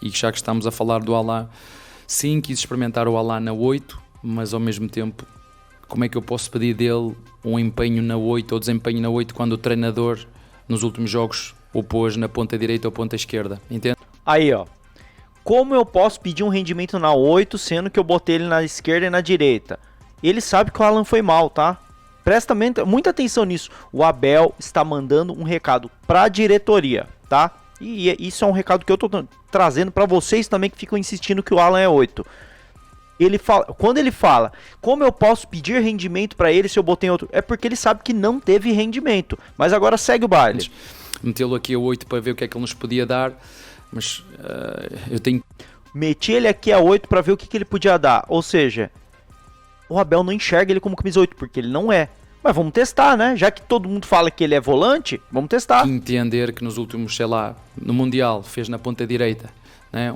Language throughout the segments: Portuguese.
E já que estamos a falar do Alan, sim, quis experimentar o Alan na 8, mas ao mesmo tempo, como é que eu posso pedir dele um empenho na 8 ou desempenho na 8 quando o treinador nos últimos jogos o pôs na ponta direita ou ponta esquerda, entende? Aí, ó. Como eu posso pedir um rendimento na 8, sendo que eu botei ele na esquerda e na direita? Ele sabe que o Alan foi mal, tá? Presta muita atenção nisso. O Abel está mandando um recado para a diretoria, tá? E isso é um recado que eu tô trazendo para vocês também que ficam insistindo que o Alan é 8. Quando ele fala, como eu posso pedir rendimento para ele se eu botei outro? É porque ele sabe que não teve rendimento. Mas agora segue o baile. Metê-lo aqui a 8 para ver o que é que ele nos podia dar, mas eu tenho... Meti ele aqui a 8 para ver o que ele podia dar. Ou seja, o Abel não enxerga ele como camisa 8, porque ele não é. Mas vamos testar, né? Já que todo mundo fala que ele é volante, vamos testar. Entender que nos últimos, sei lá, no Mundial fez na ponta direita, né?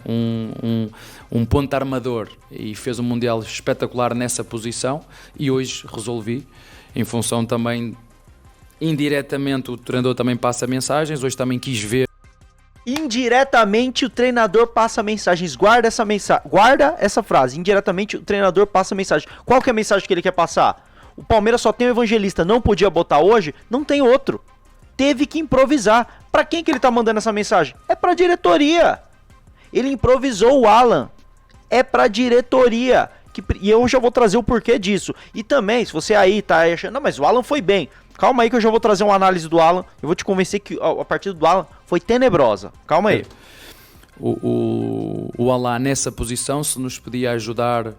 um ponta armador e fez um Mundial espetacular nessa posição e hoje resolvi, em função também, indiretamente o treinador também passa mensagens, hoje também quis ver. Indiretamente o treinador passa mensagens, guarda essa frase, indiretamente o treinador passa mensagem. Qual que é a mensagem que ele quer passar? O Palmeiras só tem o Evangelista, não podia botar hoje, não tem outro. Teve que improvisar. Pra quem que ele tá mandando essa mensagem? É pra diretoria. Ele improvisou o Alan. É pra diretoria. E eu já vou trazer o porquê disso. E também, se você aí tá achando, não, mas o Alan foi bem. Calma aí que eu já vou trazer uma análise do Alan. Eu vou te convencer que a partida do Alan foi tenebrosa. Calma aí. O Alan nessa posição, se nos podia ajudar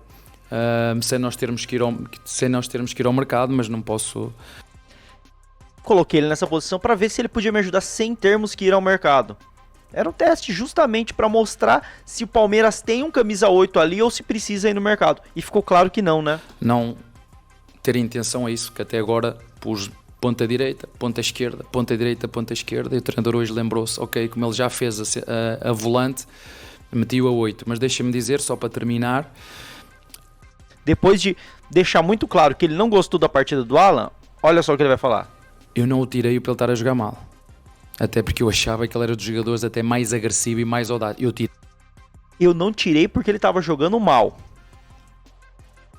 sem nós termos que ir ao mercado, mas não posso... Coloquei ele nessa posição para ver se ele podia me ajudar sem termos que ir ao mercado. Era um teste justamente para mostrar se o Palmeiras tem um camisa 8 ali ou se precisa ir no mercado. E ficou claro que não, né? Não ter intenção a isso, que até agora pus ponta direita, ponta esquerda, ponta direita, ponta esquerda, e o treinador hoje lembrou-se, ok, como ele já fez a volante, meti-o a 8. Mas deixa-me dizer, só para terminar... Depois de deixar muito claro que ele não gostou da partida do Alan, olha só o que ele vai falar. Eu não o tirei para ele estar a jogar mal. Até porque eu achava que ele era dos jogadores até mais agressivo e mais audaz. Eu não tirei porque ele estava jogando mal.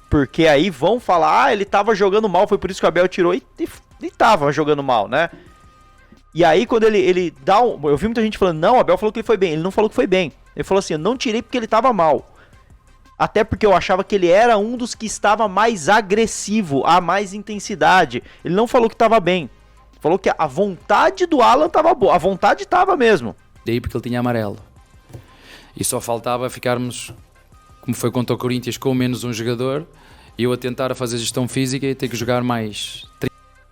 Porque aí vão falar, ele estava jogando mal, foi por isso que o Abel tirou e estava jogando mal, né? E aí quando ele dá eu vi muita gente falando, não, o Abel falou que ele foi bem. Ele não falou que foi bem. Ele falou assim, eu não tirei porque ele estava mal. Até porque eu achava que ele era um dos que estava mais agressivo, a mais intensidade. Ele não falou que estava bem. Falou que a vontade do Alan estava boa. A vontade estava mesmo. Daí porque ele tinha amarelo. E só faltava ficarmos, como foi contra o Corinthians, com menos um jogador. E eu a tentar fazer gestão física e ter que jogar mais.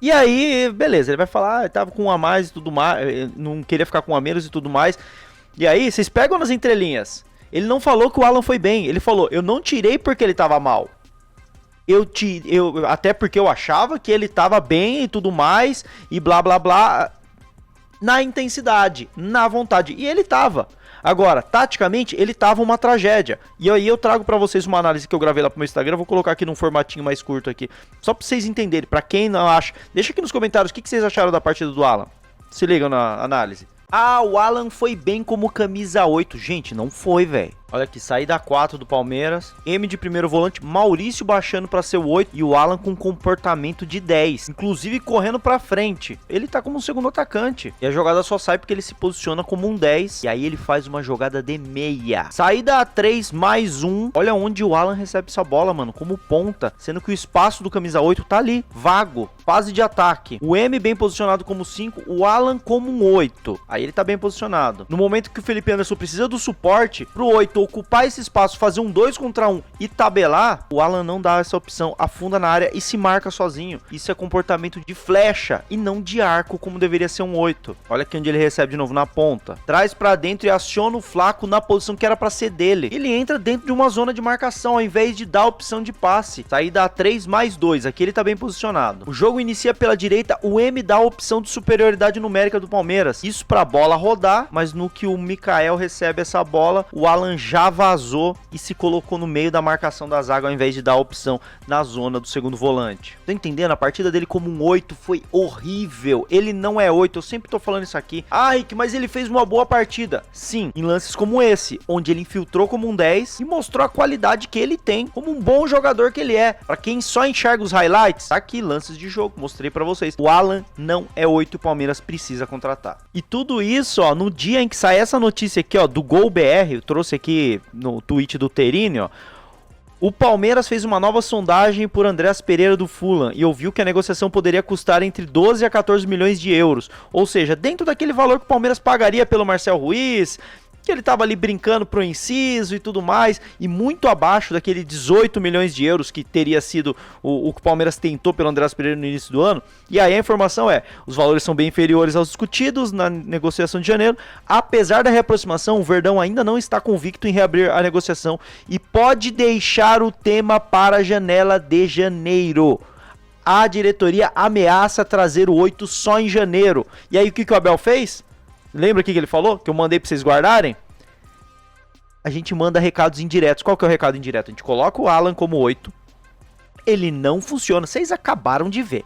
E aí, beleza. Ele vai falar, estava com um a mais e tudo mais. Não queria ficar com um a menos e tudo mais. E aí, vocês pegam nas entrelinhas. Ele não falou que o Alan foi bem. Ele falou, eu não tirei porque ele tava mal. Até porque eu achava que ele tava bem e tudo mais. E blá blá blá. Na intensidade, na vontade. E ele tava. Agora, taticamente, ele tava uma tragédia. E aí eu trago pra vocês uma análise que eu gravei lá pro meu Instagram. Eu vou colocar aqui num formatinho mais curto aqui. Só pra vocês entenderem. Pra quem não acha, deixa aqui nos comentários o que vocês acharam da partida do Alan. Se ligam na análise. Ah, o Alan foi bem como camisa 8. Gente, não foi, velho. Olha aqui, saída 4 do Palmeiras. M de primeiro volante, Maurício baixando pra ser o 8 e o Alan com comportamento de 10. Inclusive correndo pra frente. Ele tá como um segundo atacante. E a jogada só sai porque ele se posiciona como um 10. E aí ele faz uma jogada de meia. Saída 3 mais 1. Olha onde o Alan recebe essa bola, mano. Como ponta. Sendo que o espaço do camisa 8 tá ali. Vago. Fase de ataque. O M bem posicionado como 5. O Alan como um 8. Aí ele tá bem posicionado. No momento que o Felipe Anderson precisa do suporte, pro 8 ocupar esse espaço, fazer um 2 contra 1 e tabelar, o Alan não dá essa opção, afunda na área e se marca sozinho. Isso é comportamento de flecha e não de arco, como deveria ser um 8. Olha aqui onde ele recebe de novo, na ponta. Traz pra dentro e aciona o Flaco na posição que era pra ser dele. Ele entra dentro de uma zona de marcação, ao invés de dar a opção de passe. Saída 3 mais 2, aqui ele tá bem posicionado. O jogo inicia pela direita, o M dá a opção de superioridade numérica do Palmeiras. Isso pra bola rodar, mas no que o Mikael recebe essa bola, o Alan já vazou e se colocou no meio da marcação da zaga ao invés de dar a opção na zona do segundo volante. Tá entendendo? A partida dele como um 8 foi horrível. Ele não é 8, eu sempre tô falando isso aqui. Ah, Rick, mas ele fez uma boa partida. Sim, em lances como esse, onde ele infiltrou como um 10 e mostrou a qualidade que ele tem como um bom jogador que ele é. Pra quem só enxerga os highlights, tá aqui, lances de jogo, mostrei pra vocês. O Alan não é 8, o Palmeiras precisa contratar. E tudo isso, ó, no dia em que sai essa notícia aqui, ó, do Gol BR, eu trouxe aqui no tweet do Terini, ó, o Palmeiras fez uma nova sondagem por Andreas Pereira do Fulham e ouviu que a negociação poderia custar entre 12 a 14 milhões de euros, ou seja, dentro daquele valor que o Palmeiras pagaria pelo Marcel Ruiz, que ele tava ali brincando pro inciso e tudo mais, e muito abaixo daquele 18 milhões de euros que teria sido o que o Palmeiras tentou pelo Andreas Pereira no início do ano. E aí a informação é, os valores são bem inferiores aos discutidos na negociação de janeiro. Apesar da reaproximação, o Verdão ainda não está convicto em reabrir a negociação e pode deixar o tema para a janela de janeiro. A diretoria ameaça trazer o 8 só em janeiro. E aí o que o Abel fez? Lembra o que ele falou? Que eu mandei pra vocês guardarem? A gente manda recados indiretos. Qual que é o recado indireto? A gente coloca o Alan como 8. Ele não funciona. Vocês acabaram de ver.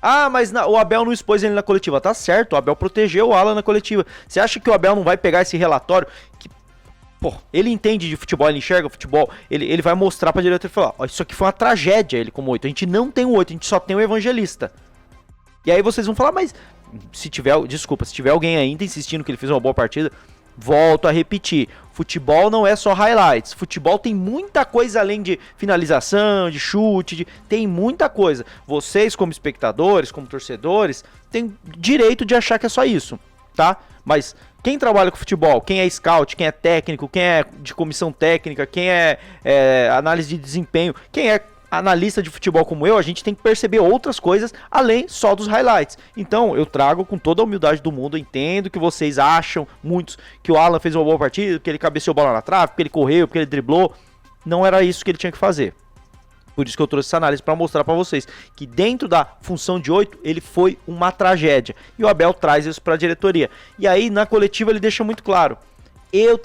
Ah, mas o Abel não expôs ele na coletiva. Tá certo, o Abel protegeu o Alan na coletiva. Você acha que o Abel não vai pegar esse relatório? Que, pô, ele entende de futebol, ele enxerga o futebol. Ele vai mostrar pra diretoria e falar, ó, isso aqui foi uma tragédia, ele como 8. A gente não tem um 8, a gente só tem um evangelista. E aí vocês vão falar, mas... se tiver alguém ainda insistindo que ele fez uma boa partida, volto a repetir, futebol não é só highlights, futebol tem muita coisa além de finalização, de chute, tem muita coisa. Vocês como espectadores, como torcedores, têm direito de achar que é só isso, tá? Mas quem trabalha com futebol, quem é scout, quem é técnico, quem é de comissão técnica, quem é análise de desempenho, quem é analista de futebol como eu, a gente tem que perceber outras coisas além só dos highlights. Então eu trago com toda a humildade do mundo, eu entendo que vocês acham, muitos, que o Alan fez uma boa partida, que ele cabeceou a bola na trave, que ele correu, que ele driblou. Não era isso que ele tinha que fazer. Por isso que eu trouxe essa análise para mostrar para vocês que dentro da função de 8, ele foi uma tragédia. E o Abel traz isso para a diretoria. E aí na coletiva ele deixa muito claro: eu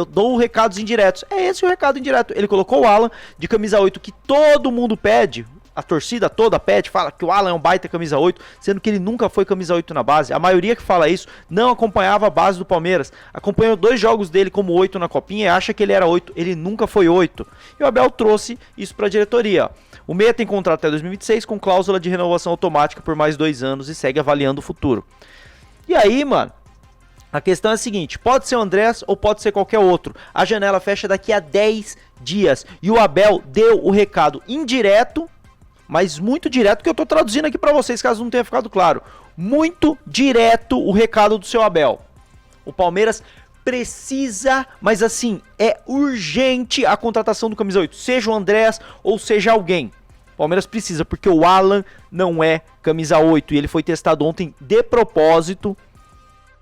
dou recados indiretos. É esse o recado indireto. Ele colocou o Alan de camisa 8, que todo mundo pede, a torcida toda pede, fala que o Alan é um baita camisa 8, sendo que ele nunca foi camisa 8 na base. A maioria que fala isso não acompanhava a base do Palmeiras. Acompanhou 2 jogos dele como 8 na copinha e acha que ele era 8. Ele nunca foi 8. E o Abel trouxe isso para a diretoria. O meia tem contrato até 2026 com cláusula de renovação automática por mais 2 anos e segue avaliando o futuro. E aí, mano, a questão é a seguinte, pode ser o Andrés ou pode ser qualquer outro. A janela fecha daqui a 10 dias. E o Abel deu o recado indireto, mas muito direto, que eu tô traduzindo aqui pra vocês, caso não tenha ficado claro. Muito direto o recado do seu Abel. O Palmeiras precisa, mas assim, é urgente a contratação do camisa 8. Seja o Andrés ou seja alguém. O Palmeiras precisa, porque o Alan não é camisa 8. E ele foi testado ontem de propósito,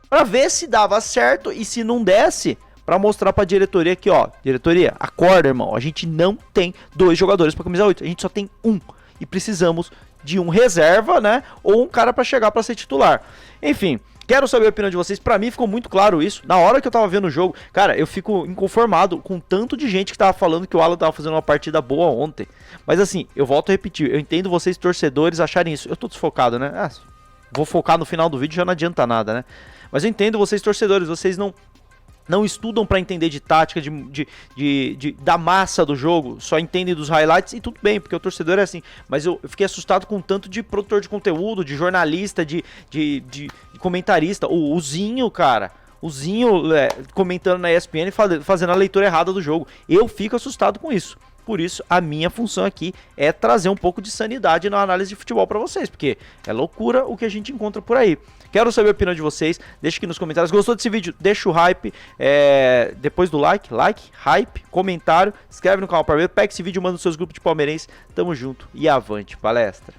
pra ver se dava certo, e se não desse, pra mostrar pra diretoria que, ó, diretoria, acorda, irmão, a gente não tem 2 jogadores pra camisa 8, a gente só tem 1, e precisamos de um reserva, né, ou um cara pra chegar pra ser titular. Enfim, quero saber a opinião de vocês. Pra mim ficou muito claro isso, na hora que eu tava vendo o jogo, cara, eu fico inconformado com tanto de gente que tava falando que o Alan tava fazendo uma partida boa ontem, mas assim, eu volto a repetir, eu entendo vocês torcedores acharem isso, eu tô desfocado, né, vou focar no final do vídeo, já não adianta nada, né. Mas eu entendo vocês torcedores, vocês não estudam para entender de tática, da massa do jogo, só entendem dos highlights, e tudo bem, porque o torcedor é assim. Mas eu fiquei assustado com tanto de produtor de conteúdo, de jornalista, de comentarista. O Zinho, cara, o Zinho comentando na ESPN, fazendo a leitura errada do jogo. Eu fico assustado com isso. Por isso, a minha função aqui é trazer um pouco de sanidade na análise de futebol para vocês, porque é loucura o que a gente encontra por aí. Quero saber a opinião de vocês, deixa aqui nos comentários. Gostou desse vídeo? Deixa o hype, depois do like, hype, comentário, inscreve no canal Palmeiras, pega esse vídeo, manda nos seus grupos de palmeirense. Tamo junto e avante, palestra!